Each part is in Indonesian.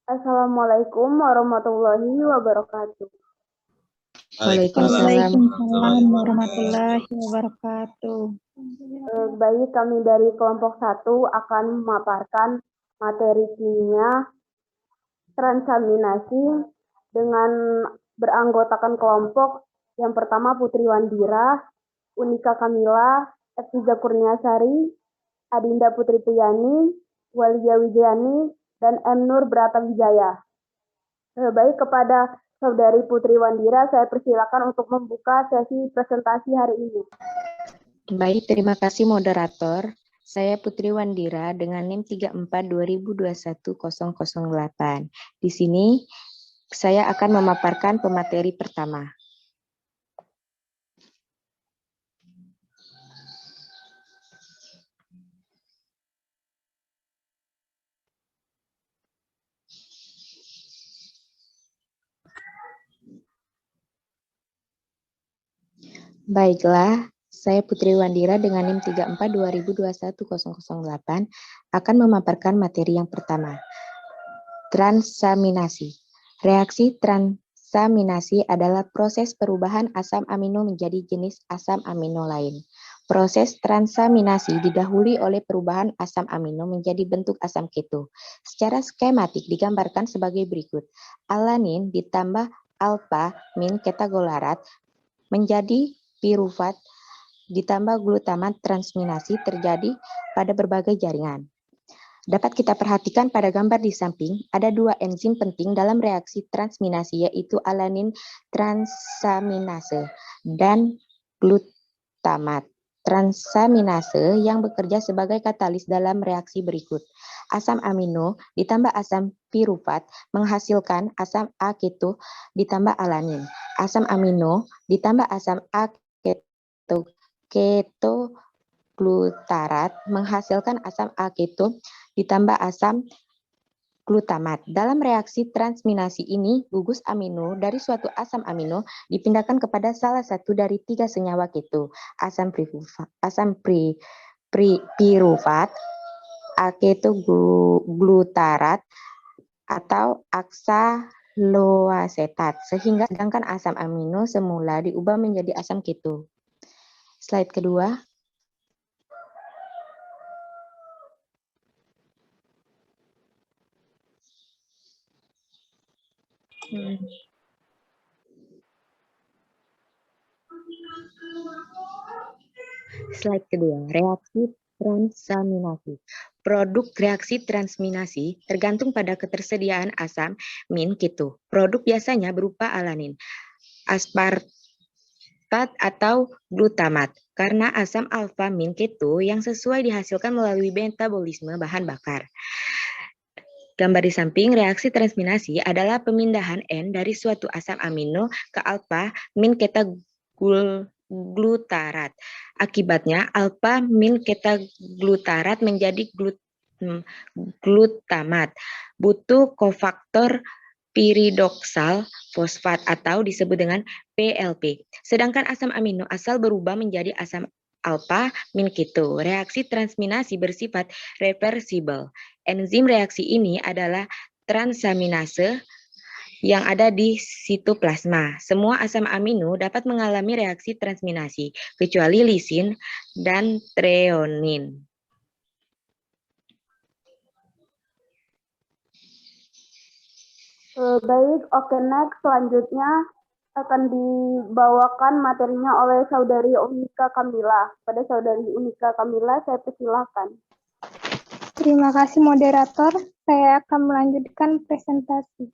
Assalamualaikum warahmatullahi wabarakatuh. Waalaikumsalam Waalaikumsalam warahmatullahi wabarakatuh. Baik, kami dari kelompok 1 akan memaparkan materi kimia transaminasi dengan beranggotakan kelompok. Yang pertama Putri Wandira, Unika Kamila, Eftiza Kurniasari, Adinda Putri Priyani, Walia Wijayani, dan M. Nur Brata Wijaya. Baik, kepada Saudari Putri Wandira, saya persilakan untuk membuka sesi presentasi hari ini. Baik, terima kasih moderator. Saya Putri Wandira dengan NIM 34 2021 008. Di sini saya akan memaparkan pemateri pertama. Baiklah, saya Putri Wandira dengan NIM 34 2021 008 akan memaparkan materi yang pertama. Transaminasi. Reaksi transaminasi adalah proses perubahan asam amino menjadi jenis asam amino lain. Proses transaminasi didahului oleh perubahan asam amino menjadi bentuk asam keto. Secara skematik digambarkan sebagai berikut. Alanin ditambah alpha min ketagolarat menjadi pirufat ditambah glutamat transaminasi terjadi pada berbagai jaringan. Dapat kita perhatikan pada gambar di samping, ada dua enzim penting dalam reaksi transaminasi, yaitu alanin transaminase dan glutamat transaminase yang bekerja sebagai katalis dalam reaksi berikut. Asam amino ditambah asam pirufat menghasilkan asam A-keto ditambah alanin. Asam amino ditambah asam A-keto glutarat menghasilkan asam A-keto ditambah asam glutamat. Dalam reaksi transaminasi ini, gugus amino dari suatu asam amino dipindahkan kepada salah satu dari tiga senyawa keto, asam pirufat, A-keto-glutarat, atau oksaloasetat, sehingga sedangkan asam amino semula diubah menjadi asam keto. Slide kedua. Slide kedua, reaksi transaminasi. Produk reaksi transaminasi tergantung pada ketersediaan asam min keto. Produk biasanya berupa alanin, aspartat atau glutamat, karena asam alfa min keto yang sesuai dihasilkan melalui metabolisme bahan bakar. Gambar di samping, reaksi transaminasi adalah pemindahan N dari suatu asam amino ke alfa min glutarat. Akibatnya, alfa min glutarat menjadi glutamat. Butuh kofaktor piridoksal fosfat atau disebut dengan PLP. Sedangkan asam amino asal berubah menjadi asam alfa min keto. Reaksi transaminasi bersifat reversibel. Enzim reaksi ini adalah transaminase yang ada di sitoplasma. Semua asam amino dapat mengalami reaksi transaminasi, kecuali lisin dan treonin. Baik, oke, next. Selanjutnya akan dibawakan materinya oleh Saudari Unika Kamila. Pada Saudari Unika Kamila, saya persilahkan. Terima kasih moderator. Saya akan melanjutkan presentasi.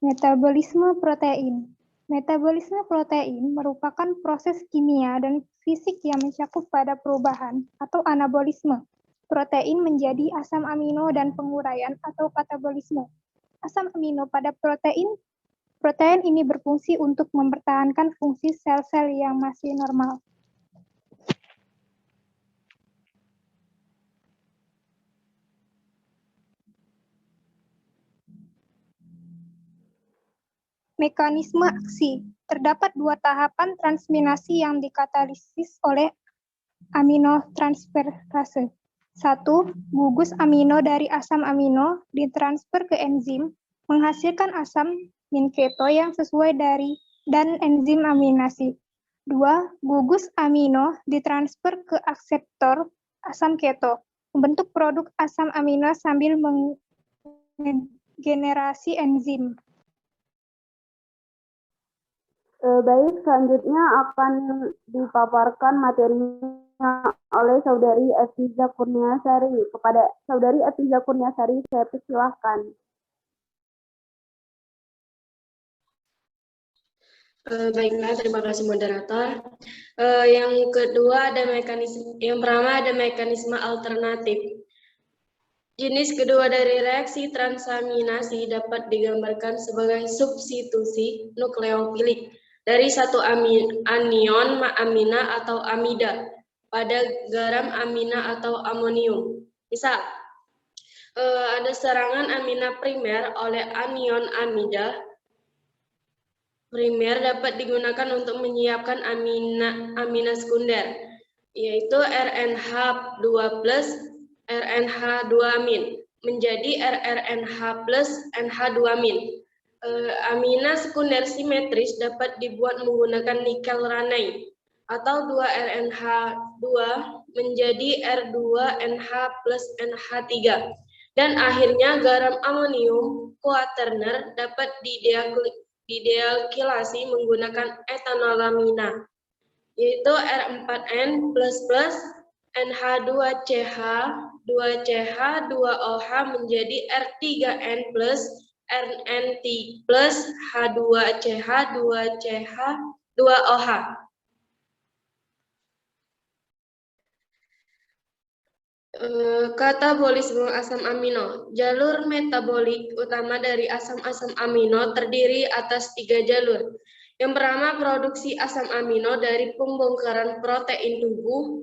Metabolisme protein. Metabolisme protein merupakan proses kimia dan fisik yang mencakup pada perubahan atau anabolisme protein menjadi asam amino dan penguraian atau katabolisme asam amino pada protein. Protein ini berfungsi untuk mempertahankan fungsi sel-sel yang masih normal. Mekanisme aksi. Terdapat dua tahapan transaminasi yang dikatalisis oleh aminotransferase. 1. Gugus amino dari asam amino ditransfer ke enzim menghasilkan asam min keto yang sesuai dan enzim aminasi. 2. Gugus amino ditransfer ke akseptor asam keto, membentuk produk asam amino sambil menggenerasi enzim. Baik, selanjutnya akan dipaparkan materinya oleh Saudari Efiza Kurniasari. Kepada Saudari Efiza Kurniasari, saya persilahkan. Baiklah, terima kasih moderator. Yang kedua ada yang pertama ada mekanisme alternatif. Jenis kedua dari reaksi transaminasi dapat digambarkan sebagai substitusi nukleofilik dari satu anion amina atau amida pada garam amina atau amonium. Misal, ada serangan amina primer oleh anion amida primer dapat digunakan untuk menyiapkan amina sekunder, yaitu RNH2+, RNH2- menjadi rRNH+NH2-. Amina sekunder simetris dapat dibuat menggunakan nikel ranai atau 2-RNH2 menjadi R2NH+NH3. Dan akhirnya garam amonium quaterner dapat didealkilasi menggunakan etanolamina, yaitu R4N++ NH2CH 2CH 2OH menjadi R3N+ RNT+ H2CH 2CH 2OH. Katabolisme asam amino. Jalur metabolik utama dari asam-asam amino terdiri atas 3 jalur. Yang pertama, produksi asam amino dari pembongkaran protein tubuh,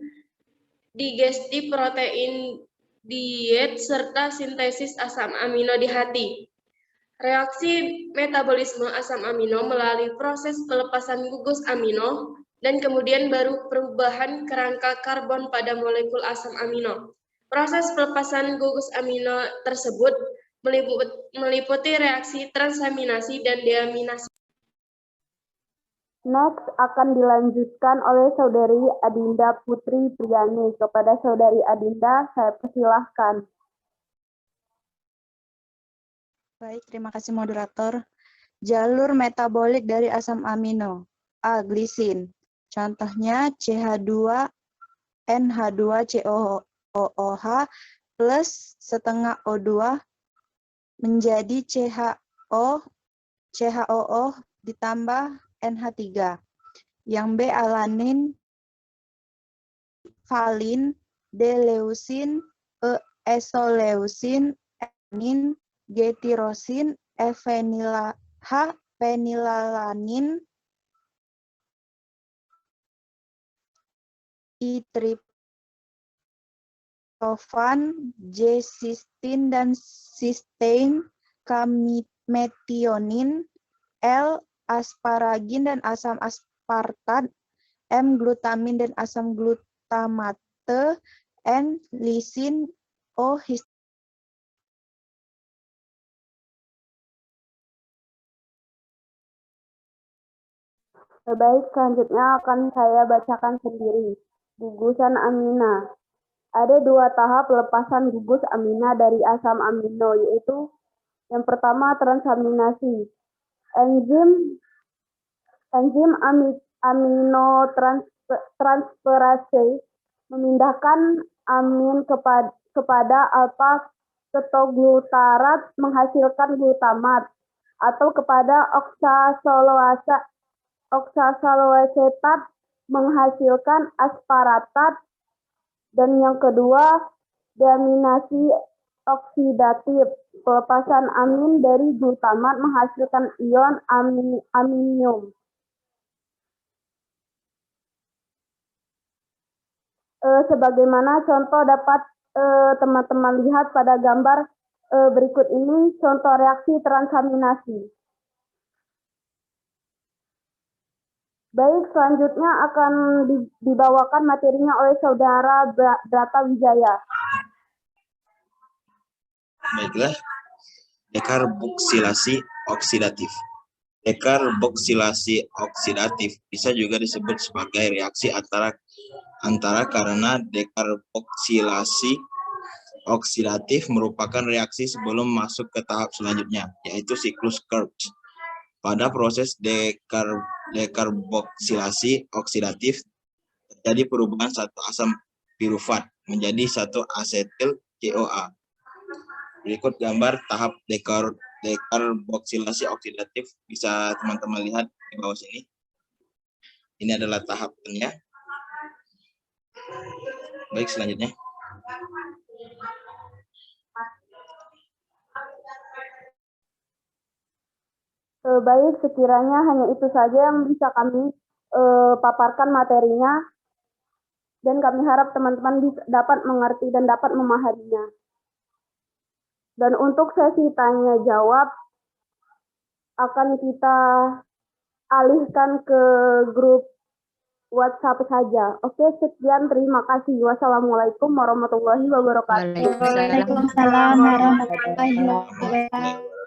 digesti protein diet, serta sintesis asam amino di hati. Reaksi metabolisme asam amino melalui proses pelepasan gugus amino dan kemudian baru perubahan kerangka karbon pada molekul asam amino. Proses pelepasan gugus amino tersebut meliputi reaksi transaminasi dan deaminasi. Next akan dilanjutkan oleh Saudari Adinda Putri Priyani. Kepada Saudari Adinda, saya persilahkan. Baik, terima kasih moderator. Jalur metabolik dari asam amino. A. Glisin. Contohnya CH2 NH2COOH plus setengah O2 menjadi CHOOH ditambah NH3. Yang B. Alanin, valin, D. leusin, E. isoleusin, N. G. tirosin, H. Fenilalanin, I. triptofan, J. cysteine dan cysteine, K. metionin, L. asparagin dan asam aspartat, M. glutamin dan asam glutamate, N. lisin, O. histamine. Baik, selanjutnya akan saya bacakan sendiri. Gugusan amina. Ada 2 tahap pelepasan gugus amina dari asam amino, yaitu yang pertama transaminasi. Enzim aminotransferase memindahkan amin kepada alfa ketoglutarat menghasilkan glutamat, atau kepada oksasaloasetat menghasilkan asparatat. Dan yang kedua, deaminasi oksidatif, pelepasan amin dari glutamat menghasilkan ion aminium. Sebagaimana contoh dapat teman-teman lihat pada gambar berikut ini, contoh reaksi transaminasi. Baik, selanjutnya akan dibawakan materinya oleh Saudara Brata Wijaya. Baiklah, dekarboksilasi oksidatif. Dekarboksilasi oksidatif bisa juga disebut sebagai reaksi antara karena dekarboksilasi oksidatif merupakan reaksi sebelum masuk ke tahap selanjutnya, yaitu siklus Krebs. Pada proses dekarboksilasi oksidatif, terjadi perubahan satu asam pirufat menjadi satu asetil CoA. Berikut gambar tahap dekarboksilasi oksidatif, bisa teman-teman lihat di bawah sini. Ini adalah tahapannya. Baik, selanjutnya. Baik, sekiranya hanya itu saja yang bisa kami paparkan materinya, dan kami harap teman-teman dapat mengerti dan dapat memahaminya. Dan untuk sesi tanya jawab akan kita alihkan ke grup WhatsApp saja. Oke, sekian, terima kasih. Wassalamualaikum warahmatullahi wabarakatuh. Waalaikumsalam. Waalaikumsalam warahmatullahi wabarakatuh.